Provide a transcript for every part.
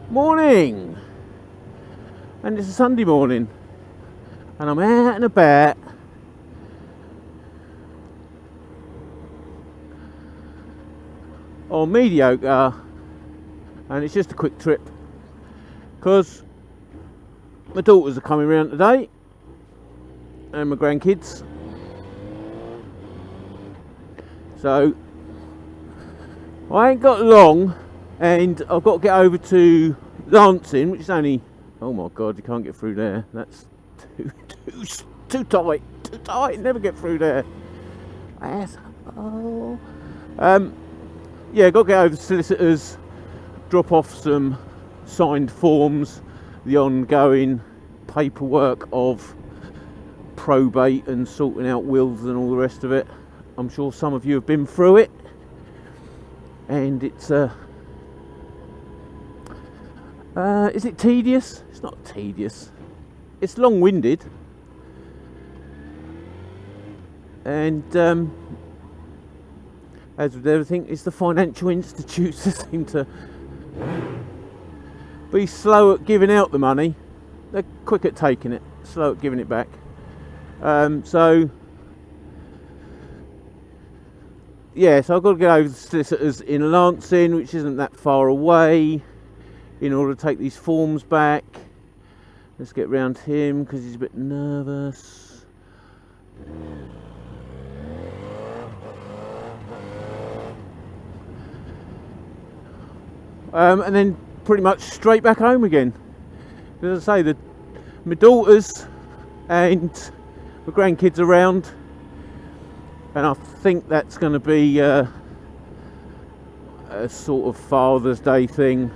Morning! And it's a Sunday morning, and I'm out and about. On mediocre, and it's just a quick trip because my daughters are coming round today and my grandkids, so I ain't got long, and I've got to get over to Lancing, which is only, oh my god, you can't get through there. That's too tight. Never get through there. Asshole. Yeah, got to get over to solicitors, drop off some signed forms, the ongoing paperwork of probate and sorting out wills and all the rest of it. I'm sure some of you have been through it, and it's is it tedious? It's not tedious. It's long-winded, and as with everything, it's the financial institutes that seem to be slow at giving out the money. They're quick at taking it, slow at giving it back. So I've got to get over to the solicitors in Lancing, which isn't that far away, in order to take these forms back. Let's get round him because he's a bit nervous. And then pretty much straight back home again. As I say, my daughters and my grandkids around, and I think that's going to be a sort of Father's Day thing.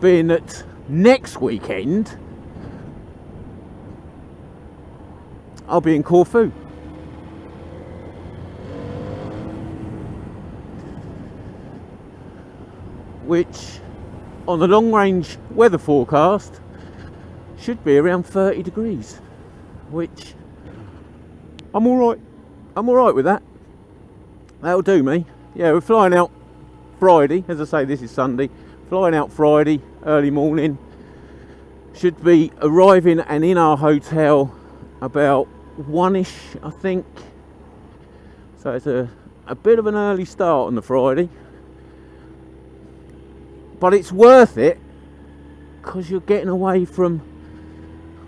Being that next weekend I'll be in Corfu. Which, on the long range weather forecast, should be around 30 degrees, which I'm alright with that. That'll do me. Yeah, we're flying out Friday. As I say, this is Sunday. Flying out Friday early morning. Should be arriving and in our hotel about 1ish, I think. So it's a bit of an early start on the Friday. But it's worth it because you're getting away from,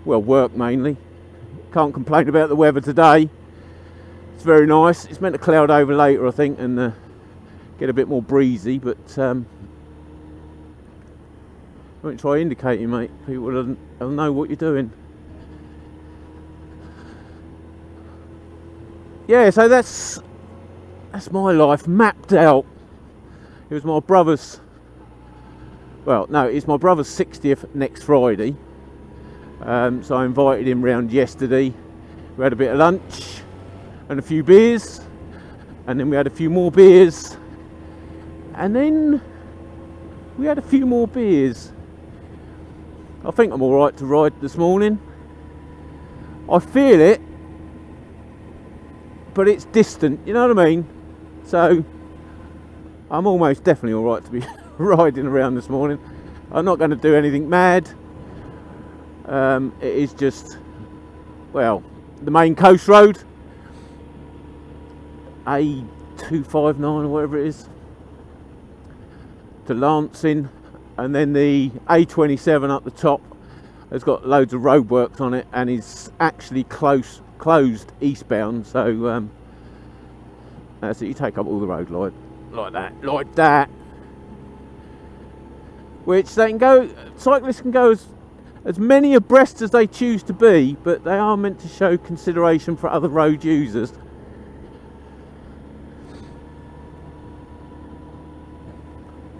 well, work mainly. Can't complain about the weather today. It's very nice. It's meant to cloud over later, I think, and get a bit more breezy. But I won't try indicating, mate. People will know what you're doing. Yeah, so that's my life mapped out. It was my brother's. Well, no, it's my brother's 60th next Friday. So I invited him round yesterday. We had a bit of lunch and a few beers, and then we had a few more beers, and then we had a few more beers. I think I'm alright to ride this morning. I feel it, but it's distant, you know what I mean? So I'm almost definitely alright to be riding around this morning. I'm not going to do anything mad. It is just, well, the main coast road, A259 or whatever it is, to Lancing, and then the A27 up the top has got loads of roadworks on it and is actually closed eastbound. So that's it. You take up all the road like that. Which they can go, cyclists can go as many abreast as they choose to be, but they are meant to show consideration for other road users.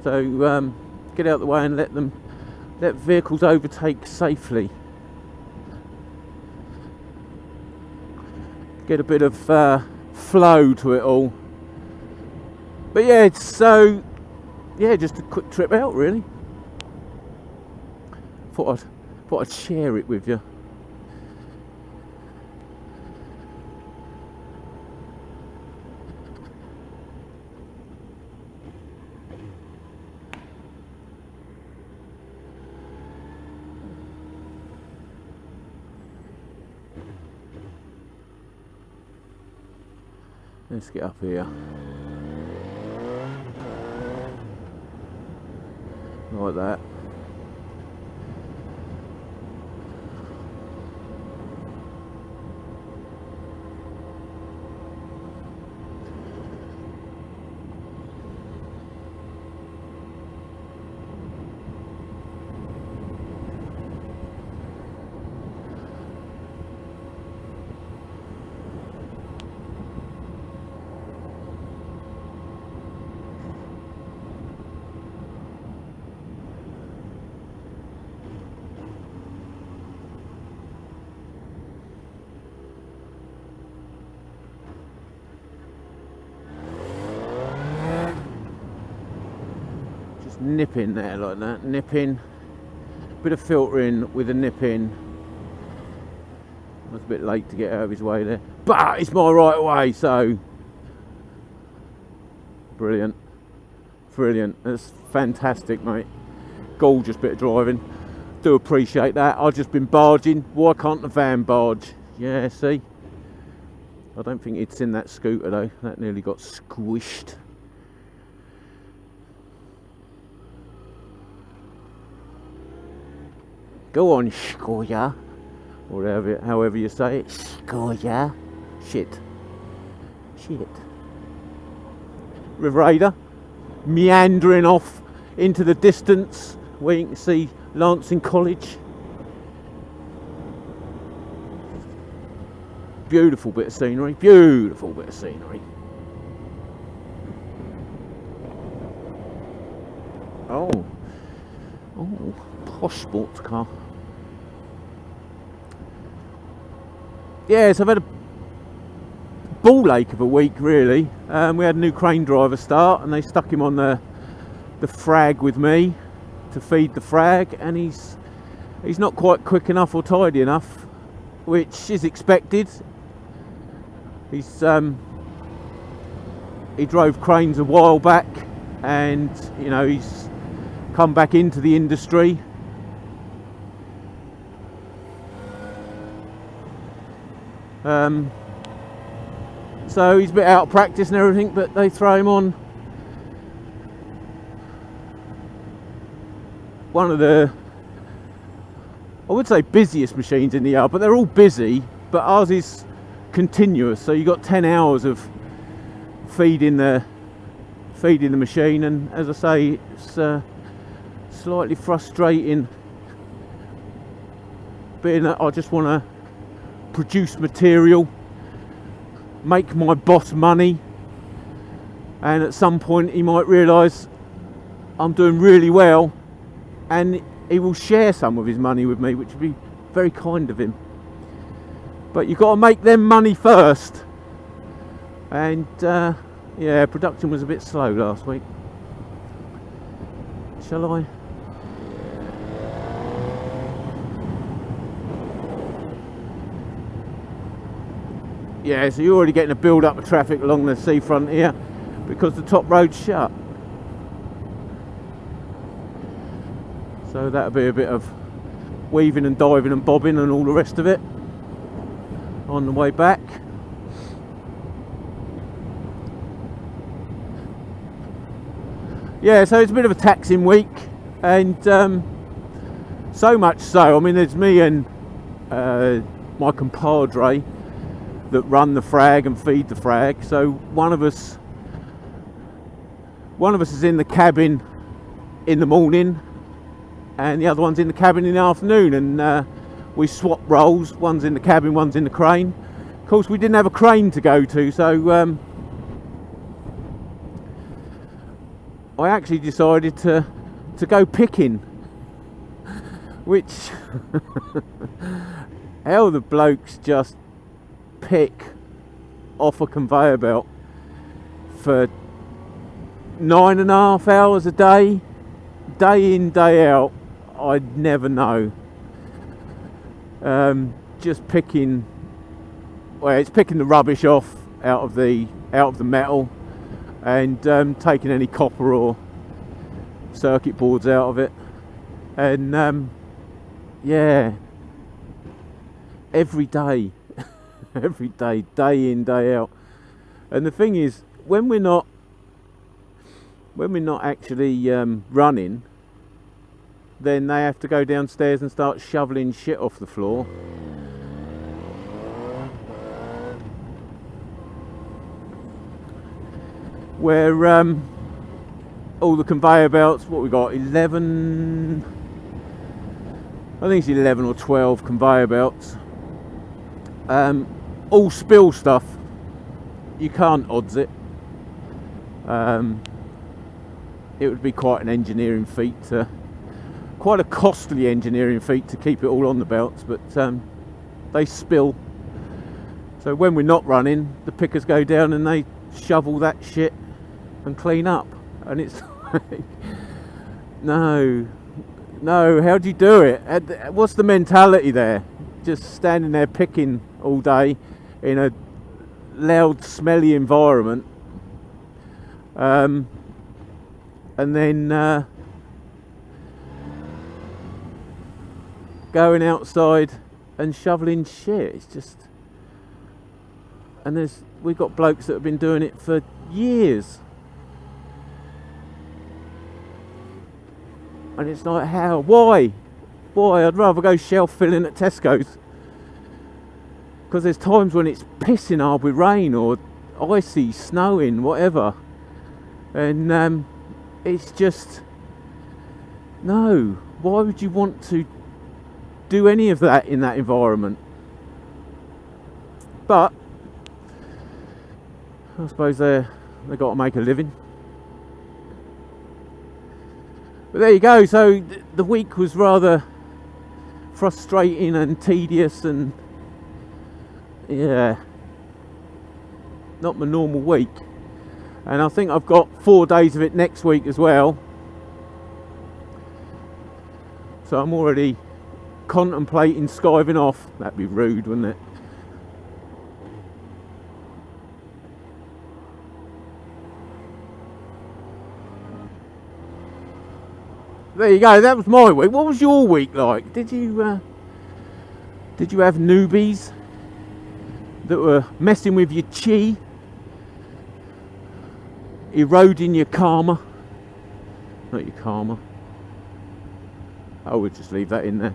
So get out of the way and let vehicles overtake safely. Get a bit of flow to it all. But yeah, just a quick trip out really. Thought I'd share it with you. Let's get up here. Like that. Nip in there like that, nip in, bit of filtering with a nip in. I was a bit late to get out of his way there, but it's my right way, so brilliant, brilliant. That's fantastic, mate. Gorgeous bit of driving. Do appreciate that. I've just been barging. Why can't the van barge? Yeah, see, I don't think it's in that scooter though. That nearly got squished. Go on, Skoya, or however you say it. Skoya. Shit. River Raider, meandering off into the distance where you can see Lancing College. Beautiful bit of scenery, beautiful bit of scenery. Oh, posh sports car. Yes, I've had a ball ache of a week really. We had a new crane driver start and they stuck him on the frag with me to feed the frag, and he's not quite quick enough or tidy enough, which is expected. He drove cranes a while back, and you know, he's come back into the industry. So he's a bit out of practice and everything, but they throw him on one of the, I would say, busiest machines in the yard, but they're all busy, but ours is continuous, so you got 10 hours of feeding the machine. And as I say, it's slightly frustrating, being that I just want to produce material, make my boss money, and at some point he might realise I'm doing really well and he will share some of his money with me, which would be very kind of him. But you've got to make them money first, and yeah, production was a bit slow last week. Shall I? Yeah, so you're already getting a build up of traffic along the seafront here because the top road's shut. So that'll be a bit of weaving and diving and bobbing and all the rest of it on the way back. Yeah, so it's a bit of a taxing week, and so much so, I mean, there's me and my compadre that run the frag and feed the frag. So one of us is in the cabin in the morning and the other one's in the cabin in the afternoon, and we swap roles. One's in the cabin, one's in the crane. Of course, we didn't have a crane to go to, so I actually decided to go picking, which hell, the blokes just pick off a conveyor belt for 9.5 hours a day, day in, day out. I'd never know. Just picking, well, it's picking the rubbish off out of the metal, and taking any copper or circuit boards out of it, and yeah, every day every day, day in, day out. And the thing is, when we're not actually running, then they have to go downstairs and start shoveling shit off the floor. Where all the conveyor belts, what we got, 11, I think it's 11 or 12 conveyor belts, all spill stuff. You can't odds it. It would be quite an engineering feat, quite a costly engineering feat to keep it all on the belts, but they spill. So when we're not running, the pickers go down and they shovel that shit and clean up. And it's like, no, how do you do it? What's the mentality there? Just standing there picking all day in a loud, smelly environment, and then going outside and shoveling shit. It's just, and we've got blokes that have been doing it for years, and it's like, how? Why? I'd rather go shelf filling at Tesco's, because there's times when it's pissing hard with rain or icy, snowing, whatever, and it's just, no, why would you want to do any of that in that environment? But I suppose they've got to make a living. But there you go. So the week was rather frustrating and tedious, and yeah, not my normal week. And I think I've got 4 days of it next week as well, so I'm already contemplating skiving off. That'd be rude, wouldn't it? There you go, that was my week. What was your week like? Did you have newbies that were messing with your chi, eroding your karma? Not your karma. I would just leave that in there.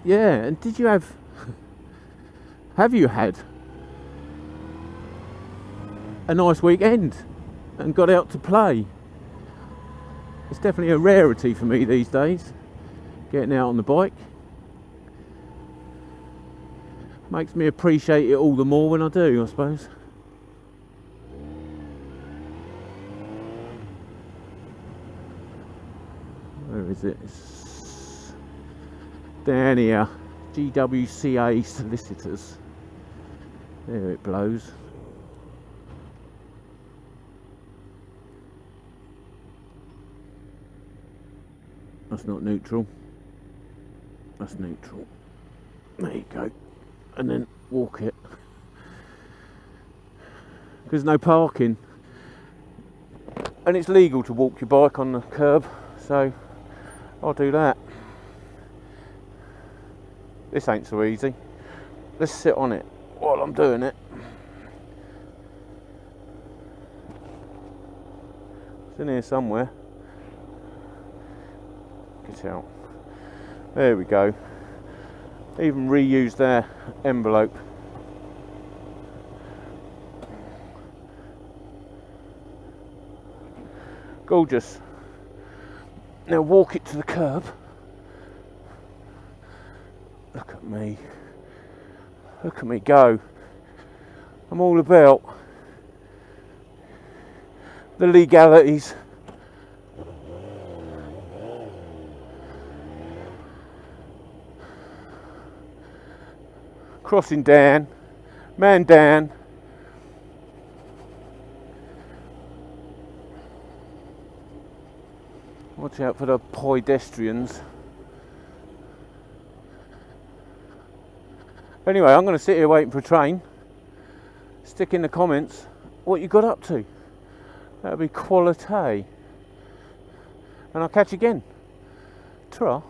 Yeah, and did you have you had a nice weekend and got out to play? It's definitely a rarity for me these days, getting out on the bike. Makes me appreciate it all the more when I do, I suppose. Where is it? It's down here. GWCA Solicitors. There it blows. That's not neutral. That's neutral. There you go. And then walk it. Because no parking. And it's legal to walk your bike on the curb, so I'll do that. This ain't so easy. Let's sit on it while I'm doing it. It's in here somewhere. Get out. There we go. Even reused their envelope. Gorgeous. Now walk it to the curb. Look at me. Look at me go. I'm all about the legalities. Crossing down, man down. Watch out for the pedestrians. Anyway, I'm going to sit here waiting for a train. Stick in the comments what you got up to. That'll be quality. And I'll catch you again. Ta-ra.